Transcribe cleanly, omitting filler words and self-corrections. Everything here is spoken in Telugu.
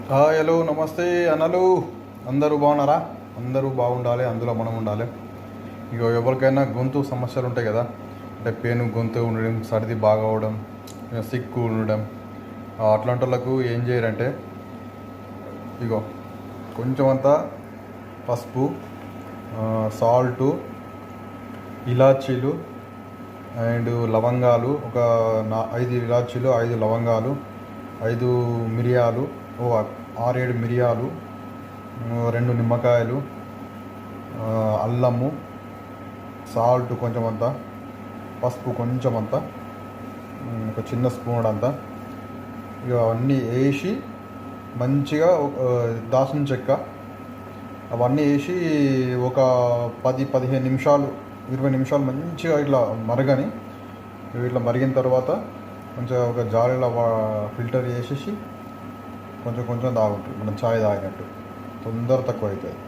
హాయ్ హలో నమస్తే అన్నలు. అందరూ బాగున్నారా? అందరూ బాగుండాలి, అందులో మనం ఉండాలి. ఇక ఎవరికైనా గొంతు సమస్యలు ఉంటాయి కదా, అంటే పెను గొంతు ఉండడం, సర్ది బాగా అవడం, సిక్కు ఉండడం, అట్లాంటి వాళ్ళకు ఏం చేయరంటే ఇగో కొంచెం అంతా పసుపు, సాల్టు, ఇలాచీలు అండ్ లవంగాలు, ఒక 5 ఇలాచీలు, 5 లవంగాలు, 5 మిరియాలు, 6-7 మిరియాలు, 2 నిమ్మకాయలు, అల్లము, సాల్ట్ కొంచెం అంతా, పసుపు కొంచెం అంతా, ఒక చిన్న స్పూన్ అంతా, ఇక అవన్నీ వేసి మంచిగా దాల్చిన చెక్క అవన్నీ వేసి ఒక 10-15 నిమిషాలు 20 నిమిషాలు మంచిగా ఇట్లా మరగని. ఇట్లా మరిగిన తర్వాత కొంచెం ఒక జాలీలో ఫిల్టర్ చేసేసి కొంచెం కొంచెం తాగుంటుంది, మనం ఛాయ్ తాగినట్టు. తొందర తక్కువ అవుతుంది.